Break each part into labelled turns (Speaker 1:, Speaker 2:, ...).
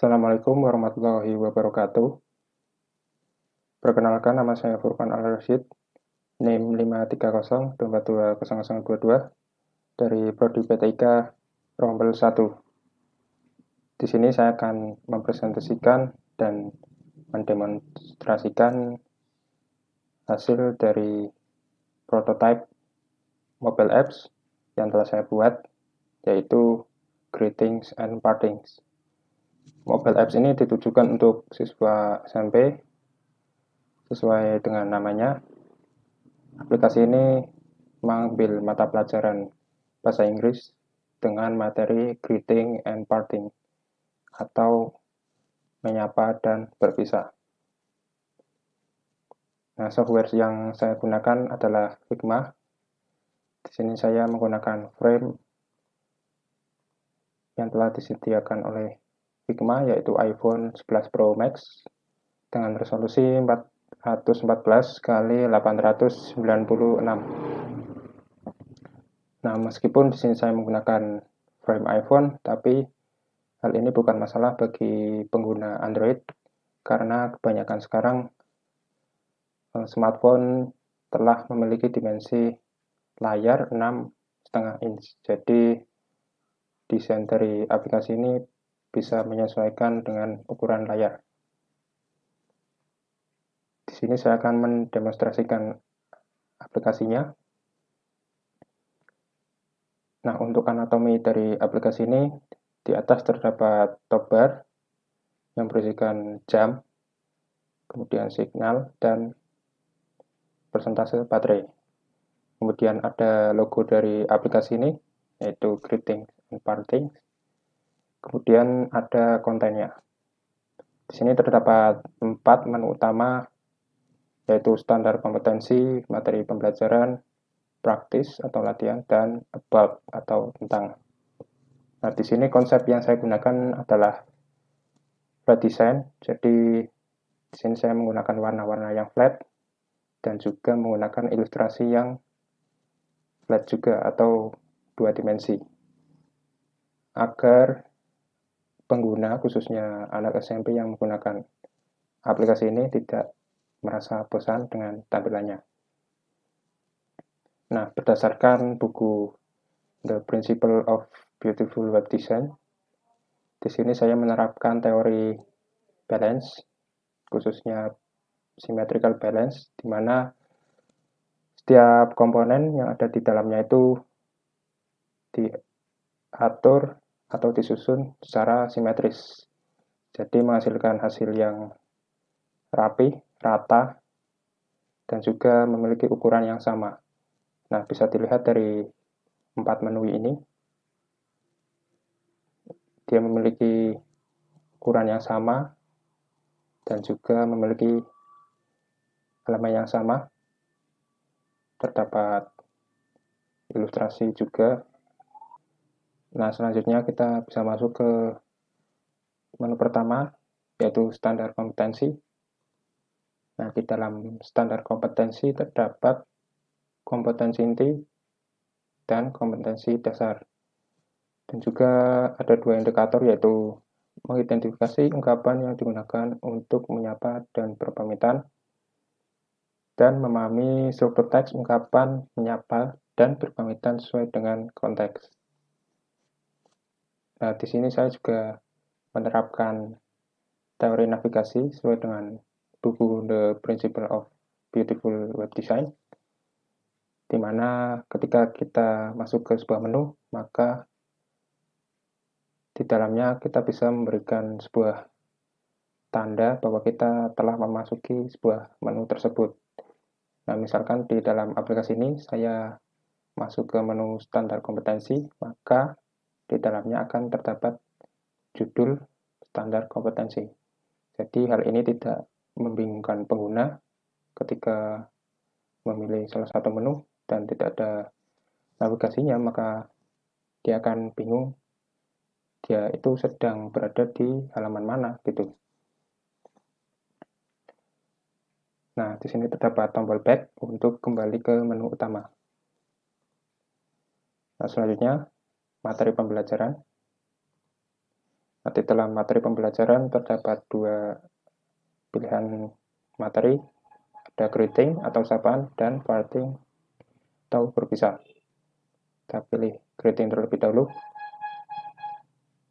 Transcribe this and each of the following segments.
Speaker 1: Assalamualaikum warahmatullahi wabarakatuh. Perkenalkan, nama saya Furqan Al-Rasyid, NIM 53024200022 dari Prodi PTIK Rombel 1. Di sini saya akan mempresentasikan dan mendemonstrasikan hasil dari prototype mobile apps yang telah saya buat, yaitu Greetings and Partings. Mobile apps ini ditujukan untuk siswa SMP. Sesuai dengan namanya, aplikasi ini mengambil mata pelajaran bahasa Inggris dengan materi greeting and parting atau menyapa dan berpisah. Nah, software yang saya gunakan adalah Figma. Di sini saya menggunakan frame yang telah disediakan oleh Figma, yaitu iPhone 11 Pro Max dengan resolusi 414 x 896. Nah, meskipun di sini saya menggunakan frame iPhone, tapi hal ini bukan masalah bagi pengguna Android karena kebanyakan sekarang smartphone telah memiliki dimensi layar 6,5 inch. Jadi desain dari aplikasi ini bisa menyesuaikan dengan ukuran layar. Di sini saya akan mendemonstrasikan aplikasinya. Nah, untuk anatomi dari aplikasi ini, di atas terdapat top bar yang berisikan jam, kemudian signal, dan persentase baterai. Kemudian ada logo dari aplikasi ini, yaitu Greeting and Parting. Kemudian ada kontennya. Di sini terdapat 4 menu utama, yaitu standar kompetensi, materi pembelajaran, praktis atau latihan, dan about atau tentang. Nah, di sini konsep yang saya gunakan adalah flat design. Jadi di sini saya menggunakan warna-warna yang flat dan juga menggunakan ilustrasi yang flat juga atau 2 dimensi. Agar pengguna, khususnya anak SMP yang menggunakan aplikasi ini tidak merasa bosan dengan tampilannya. Nah, berdasarkan buku The Principle of Beautiful Web Design, di sini saya menerapkan teori balance, khususnya symmetrical balance, di mana setiap komponen yang ada di dalamnya itu diatur atau disusun secara simetris. Jadi menghasilkan hasil yang rapi, rata, dan juga memiliki ukuran yang sama. Nah, bisa dilihat dari 4 menu ini, dia memiliki ukuran yang sama dan juga memiliki elemen yang sama. Terdapat ilustrasi juga. Nah, selanjutnya kita bisa masuk ke menu pertama, yaitu standar kompetensi. Nah, di dalam standar kompetensi terdapat kompetensi inti dan kompetensi dasar. Dan juga ada 2 indikator, yaitu mengidentifikasi ungkapan yang digunakan untuk menyapa dan berpamitan, dan memahami struktur teks ungkapan menyapa dan berpamitan sesuai dengan konteks. Nah, di sini saya juga menerapkan teori navigasi sesuai dengan buku The Principle of Beautiful Web Design, di mana ketika kita masuk ke sebuah menu, maka di dalamnya kita bisa memberikan sebuah tanda bahwa kita telah memasuki sebuah menu tersebut. Nah, misalkan di dalam aplikasi ini saya masuk ke menu standar kompetensi, maka di dalamnya akan terdapat judul standar kompetensi. Jadi hal ini tidak membingungkan pengguna ketika memilih salah satu menu dan tidak ada navigasinya, maka dia akan bingung dia itu sedang berada di halaman mana gitu. Nah, di sini terdapat tombol back untuk kembali ke menu utama. Nah, selanjutnya materi pembelajaran. Nanti dalam materi pembelajaran terdapat dua pilihan materi, ada greeting atau sapaan dan parting atau berpisah. Kita pilih greeting terlebih dahulu.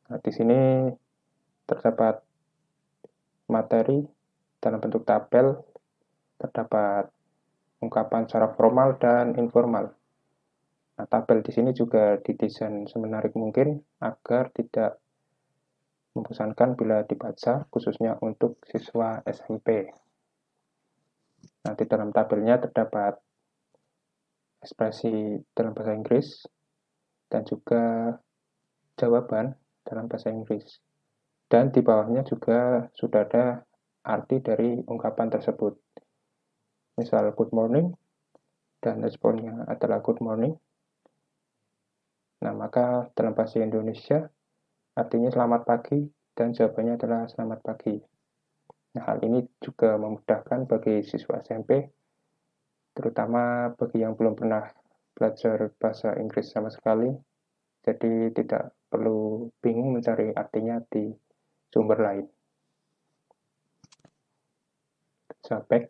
Speaker 1: Nah, di sini terdapat materi dalam bentuk tabel, terdapat ungkapan secara formal dan informal. Nah, tabel di sini juga didesain semenarik mungkin agar tidak membosankan bila dibaca, khususnya untuk siswa SMP. Nanti dalam tabelnya terdapat ekspresi dalam bahasa Inggris dan juga jawaban dalam bahasa Inggris. Dan di bawahnya juga sudah ada arti dari ungkapan tersebut. Misal good morning dan responnya adalah good morning. Nah, maka dalam bahasa Indonesia artinya selamat pagi dan jawabannya adalah selamat pagi. Nah, hal ini juga memudahkan bagi siswa SMP, terutama bagi yang belum pernah belajar bahasa Inggris sama sekali, jadi tidak perlu bingung mencari artinya di sumber lain. Back.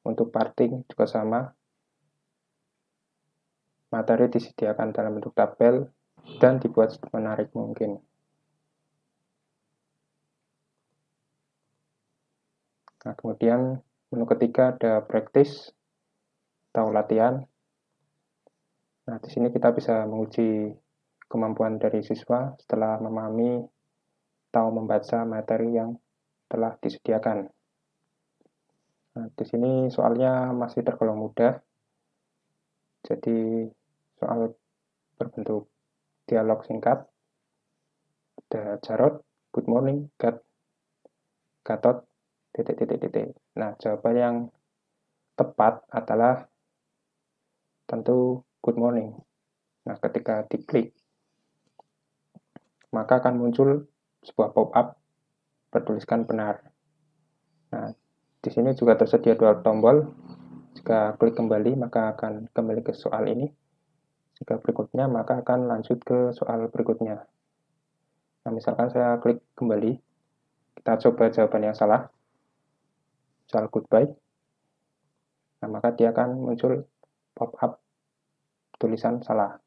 Speaker 1: Untuk parting juga sama. Materi disediakan dalam bentuk tabel dan dibuat menarik mungkin. Nah, kemudian menu ketiga ada practice atau latihan. Nah, di sini kita bisa menguji kemampuan dari siswa setelah memahami atau membaca materi yang telah disediakan. Nah, di sini soalnya masih tergolong mudah. Jadi soal berbentuk dialog singkat. Ada Jarod, good morning, Gatot, titik. Nah, jawaban yang tepat adalah tentu good morning. Nah, ketika diklik, maka akan muncul sebuah pop-up bertuliskan benar. Nah, di sini juga tersedia dua tombol. Jika klik kembali, maka akan kembali ke soal ini. Jika berikutnya, maka akan lanjut ke soal berikutnya. Nah, misalkan saya klik kembali, kita coba jawaban yang salah. Soal goodbye. Nah, maka dia akan muncul pop-up tulisan salah.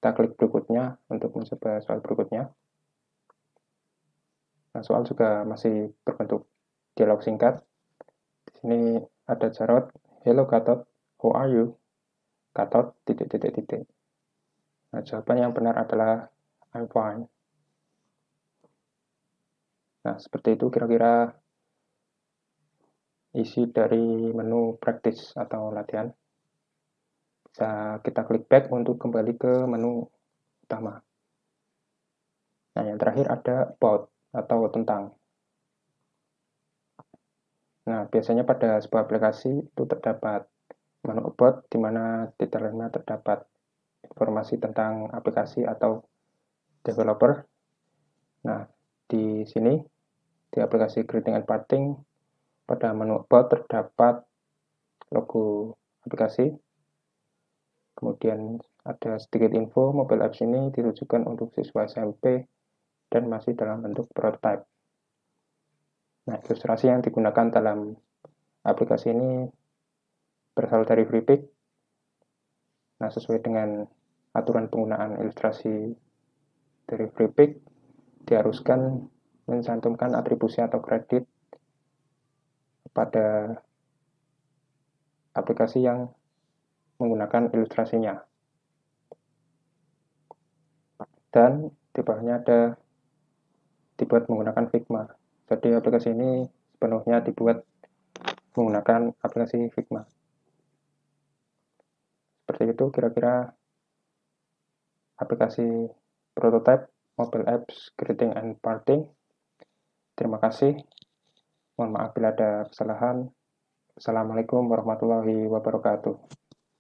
Speaker 1: Kita klik berikutnya untuk mencoba soal berikutnya. Nah, soal juga masih berbentuk dialog singkat. Di sini ada Jarod, hello Gatot, how are you? Gatot, titik. Nah, jawaban yang benar adalah I'm fine. Nah, seperti itu kira-kira isi dari menu practice atau latihan. Bisa kita klik back untuk kembali ke menu utama. Nah, yang terakhir ada about atau tentang. Nah, biasanya pada sebuah aplikasi itu terdapat menu about di mana di dalamnya terdapat informasi tentang aplikasi atau developer. Nah, di sini di aplikasi Greeting and Parting pada menu about terdapat logo aplikasi. Kemudian ada sedikit info mobile apps ini ditujukan untuk siswa SMP dan masih dalam bentuk prototype. Nah, ilustrasi yang digunakan dalam aplikasi ini berasal dari Freepik. Nah, sesuai dengan aturan penggunaan ilustrasi dari Freepik, diharuskan mencantumkan atribusi atau kredit pada aplikasi yang menggunakan ilustrasinya. Dan di bawahnya ada dibuat menggunakan Figma. Jadi aplikasi ini sepenuhnya dibuat menggunakan aplikasi Figma. Seperti itu kira-kira aplikasi prototype mobile apps Greeting and Parting. Terima kasih. Mohon maaf bila ada kesalahan. Assalamualaikum warahmatullahi wabarakatuh.